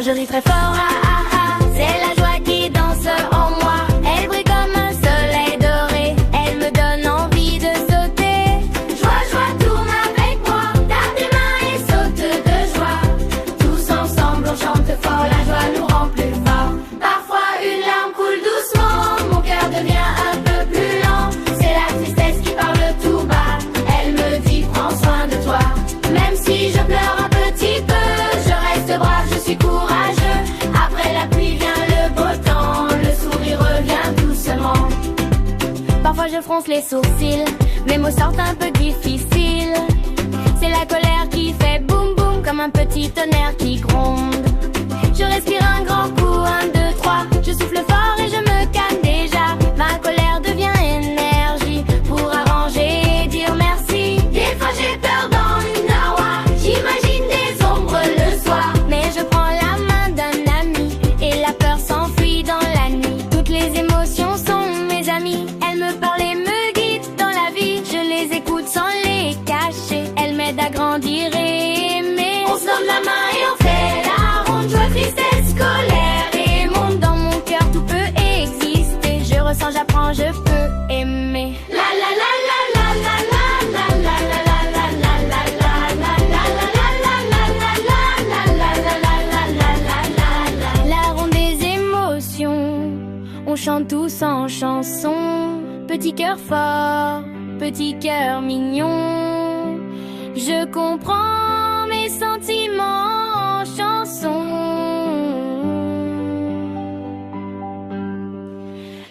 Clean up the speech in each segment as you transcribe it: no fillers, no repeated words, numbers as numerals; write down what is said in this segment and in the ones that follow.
je ris très fort, ah ah ah, c'est la joie qui danse en moi. Elle brille comme un soleil doré, elle me donne envie de sauter. Joie, joie, tourne avec moi, tape tes mains et saute de joie. Tous ensemble on chante fort, la joie nous rend plus fort. Parfois une larme coule doucement, mon cœur devient un peu plus lent. C'est la tristesse qui parle tout bas, elle me dit prends soin de toi. Même si je pleure un petit peu, je reste brave, je suis courageux. Après la pluie vient le beau temps, le sourire revient doucement. Parfois je fronce les sourcils, mes mots sortent un peu difficiles. C'est la colère qui fait boum boum comme un petit tonnerre qui gronde. Je respire un grand coup, 1, 2, 3, je souffle fort et je me calme déjà. Ma colère devient énergie pour arranger et dire merci. Des fois j'ai peur dans une awa, j'imagine des ombres le soir. Mais je prends la main d'un ami et la peur s'enfuit dans la nuit. Toutes les émotions sont mes amies, elles me parlent et me guident dans la vie. Je les écoute sans les cacher, elles m'aident à grandir et aimer. On se donne la main et on fait la ronde, joie, tristesse, colère et monde. Dans mon cœur tout peut exister, je ressens, j'apprends, je peux aimer. La la la la la la la la la la la la la la la. La ronde des émotions, on chante tous en chanson. Petit cœur fort, petit cœur mignon, je comprends mes sentiments en chanson.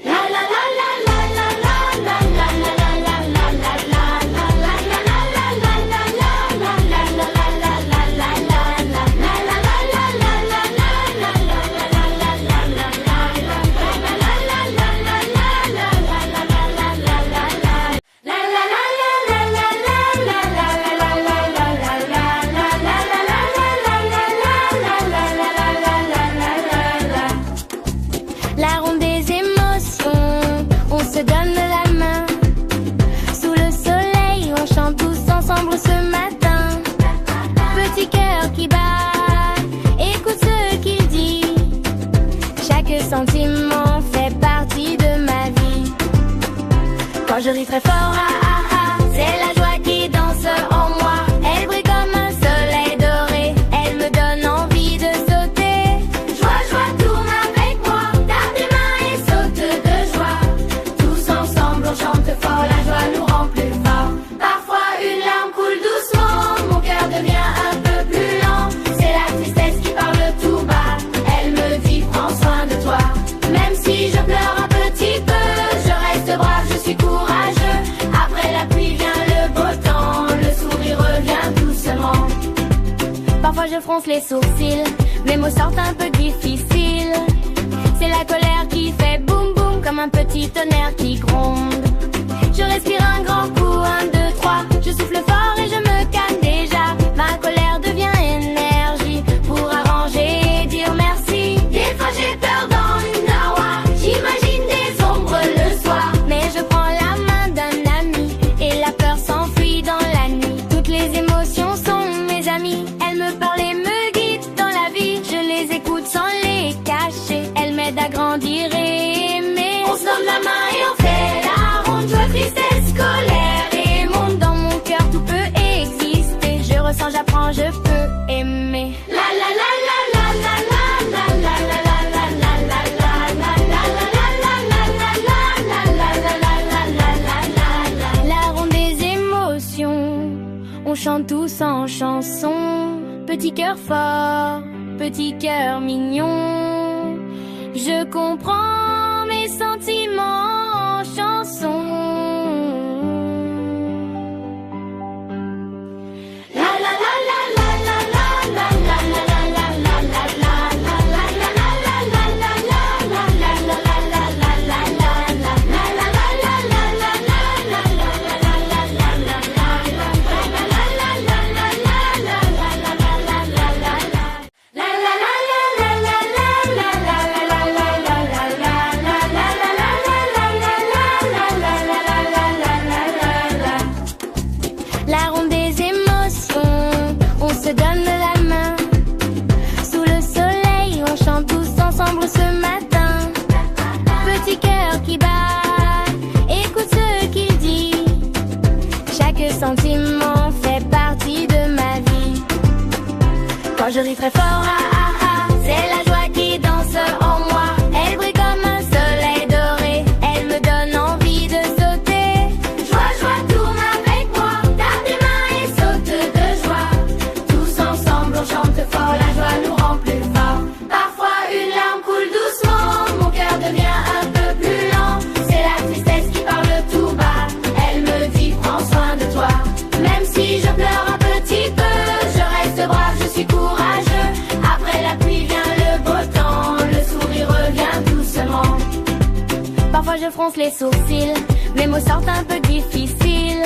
La la la la la la la la la la la la la la La ronde des émotions, on se donne la main. Sous le soleil, on chante tous ensemble ce matin. Petit cœur qui bat, écoute ce qu'il dit. Chaque sentiment fait partie de ma vie. Quand je ris très fort, ah ah ah, c'est la joie qui danse en moi. Elle brille comme un soleil doré, elle me donne envie de sauter. Joie, joie, tourne avec moi, tape tes mains et saute de joie. Tous ensemble on chante fort, la joie nous rend plus fort. Parfois une larme coule doucement, mon cœur devient un peu plus lent. C'est la tristesse qui parle tout bas, elle me dit prends soin de toi. Même si je pleure un petit peu, je reste brave, je suis courageux. Après la pluie vient le beau temps, le sourire revient doucement. Parfois je fronce les sourcils, mes mots sortent un peu difficiles. C'est la colère qui fait boum boum comme un petit tonnerre qui gronde. Je respire un grand coup, 1, 2, 3, je souffle fort et je me calme déjà. Ma colère devient énergie pour arranger et dire merci. Des fois j'ai peur dans une awa, j'imagine des ombres le soir. Mais je prends la main d'un ami et la peur s'enfuit dans la nuit. Toutes les émotions sont mes amies, elles me parlent et me guident dans la vie. Je les écoute sans les cacher, elles m'aident à grandir et aimer. On se donne la main et on fait la ronde, joie, tristesse, colère et monde. Dans mon cœur tout peut exister, je ressens, j'apprends, je peux aimer. La la la la la la la la la la la la la la la. La ronde des émotions, on chante tous en chanson. Petit cœur fort, petit cœur mignon, je comprends mes sentiments en chanson. La la la la la la la la la la la la la la la la la la. je fronce les sourcils, mes mots sortent un peu difficiles.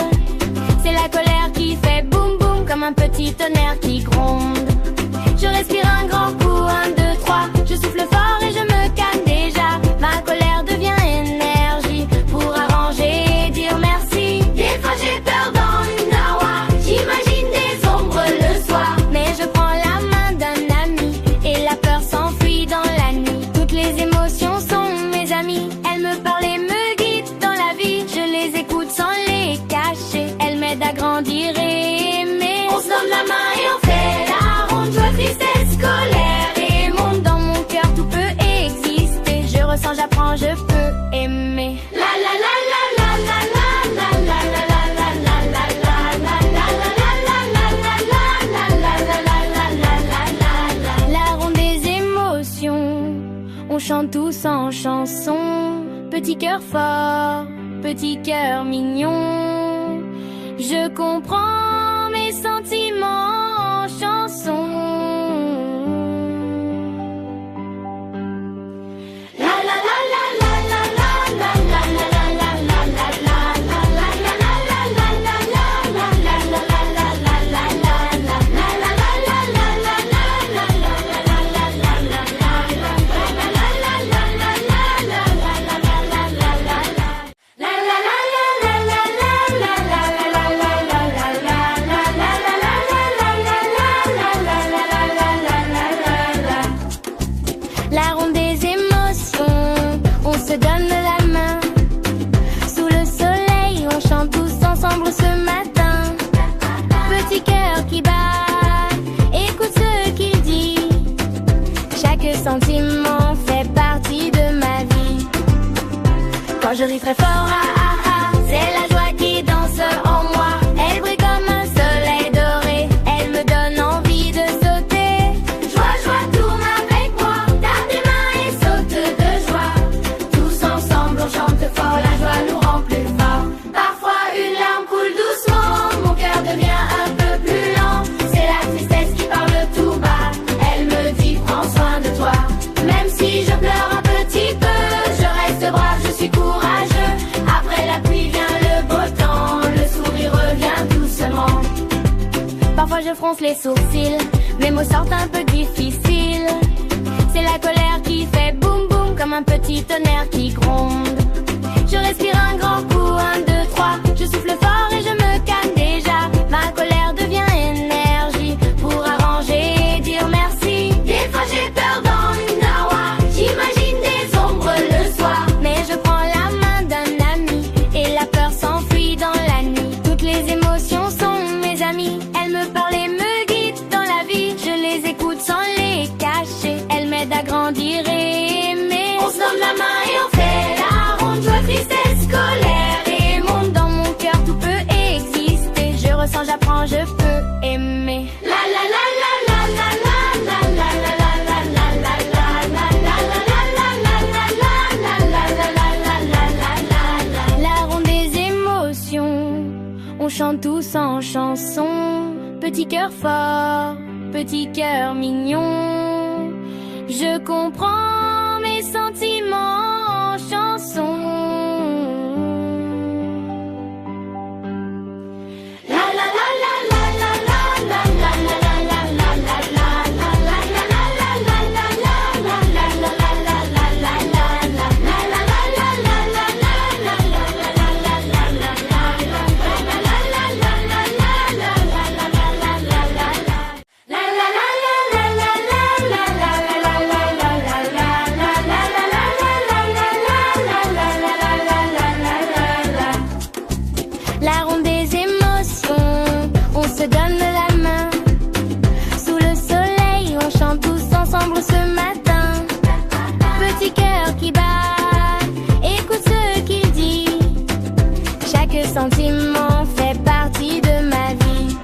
C'est la colère qui fait boum boum comme un petit tonnerre qui gronde. Je respire un grand coup, 1, 2, 3. Je souffle fort et je me calme déjà. Ma colère devient énergie pour arranger et dire merci. Des fois j'ai peur dans une awa, j'imagine des ombres le soir. Mais je prends la main d'un ami et la peur s'enfuit dans la nuit. Toutes les émotions sont mes amies, elles me parlent et me guident dans la vie. Je les écoute sans les cacher, elles m'aident à grandir et aimer. On se donne la main et on fait la ronde, joie, tristesse, colère et monde. Dans mon cœur tout peut exister, je ressens, j'apprends, je peux aimer. La la la la la la la la la la la la la la. La ronde des émotions, on chante tous en chanson. Petit cœur fort, petit cœur mignon, je comprends mes sentiments en chanson. La la la la la la la la la la la la la la La ronde des émotions, on se donne la main. Sous le soleil, on chante tous ensemble ce matin. Petit cœur qui bat, écoute ce qu'il dit. Chaque sentiment fait partie de ma vie. Quand je ris très fort, ah ah ah, c'est la joie qui danse en moi. Elle brille comme un soleil doré, elle me donne envie de sauter. Joie, joie, tourne avec moi, tape des mains et saute de joie. Tous ensemble on chante fort, la joie nous rend plus fort. Parfois une larme coule doucement, mon cœur devient un peu plus lent. C'est la tristesse qui parle tout bas, elle me dit prends soin de toi. Même si je pleure un petit peu, je reste brave, je suis courageux. Après la pluie vient le beau temps, le sourire revient doucement. Parfois je fronce les sourcils, mes mots sortent un peu difficiles. C'est la colère qui fait boum boum comme un petit tonnerre qui gronde. Je respire un grand coup, 1, 2, 3. Je souffle fort et je me calme déjà. Ma colère devient énergie pour arranger et dire merci. Des fois j'ai peur dans une awa, j'imagine des ombres le soir. Mais je prends la main d'un ami et la peur s'enfuit dans la nuit. Toutes les émotions sont mes amies, elles me parlent et me guident dans la vie. Je les écoute sans les cacher, elles m'aident à grandir et aimer. On se donne la main et on fait la ronde, joie, tristesse, colère et monde. Dans mon cœur tout peut exister, je ressens, j'apprends, je peux aimer. La la la la la la la la la la la la la la la. La ronde des émotions, on chante tous en chanson. Petit cœur fort, petit cœur mignon, je comprends mes sentiments en chanson. La la la la la la la la la la la la la la La ronde des émotions, on se donne la main. Sous le soleil, on chante tous ensemble ce matin. Petit cœur qui bat, écoute ce qu'il dit. Chaque sentiment fait partie de ma vie.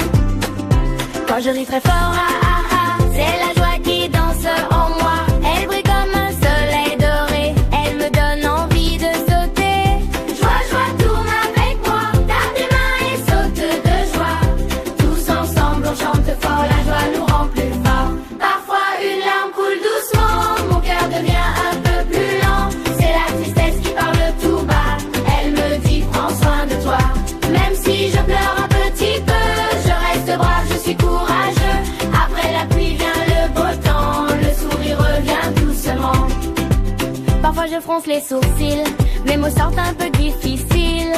Quand je ris très fort, ah ah ah, c'est la joie qui danse en moi. Elle brille comme un soleil doré, elle me donne envie de sauter. Joie, joie, tourne avec moi, tape des mains et saute de joie. Tous ensemble on chante fort, la joie nous rend plus fort. Parfois une larme coule doucement, mon cœur devient un peu plus lent. C'est la tristesse qui parle tout bas. Parfois je fronce les sourcils, mes mots sortent un peu difficiles.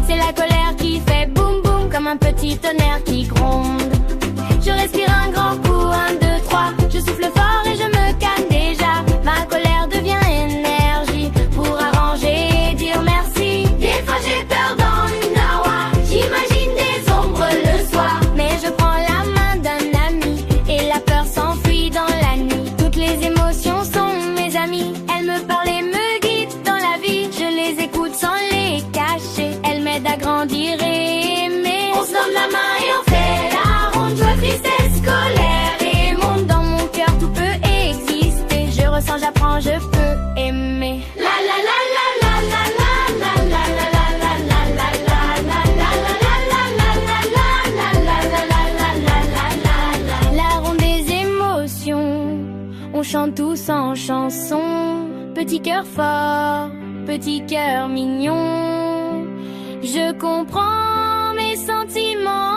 C'est la colère qui fait boum boum comme un petit tonnerre qui gronde. Je respire un grand coup, 1, 2, 3. Je souffle fort et je me calme déjà. Ma colère devient énergie pour arranger et dire merci. Des fois j'ai peur dans une awa, j'imagine des ombres le soir. Mais je prends la main d'un ami et la peur s'enfuit dans la nuit. Toutes les émotions sont mes amies, elles me parlent et me guident dans la vie. Je les écoute sans les cacher, elles m'aident à grandir et aimer. On se donne la main et on fait la ronde, joie, tristesse, colère et monde. Dans mon cœur tout peut exister, je ressens, j'apprends, je peux aimer. La la la la la la la la la la la la la la la la. La ronde des émotions, on chante tous en chanson. Petit cœur fort, petit cœur mignon. Je comprends mes sentiments.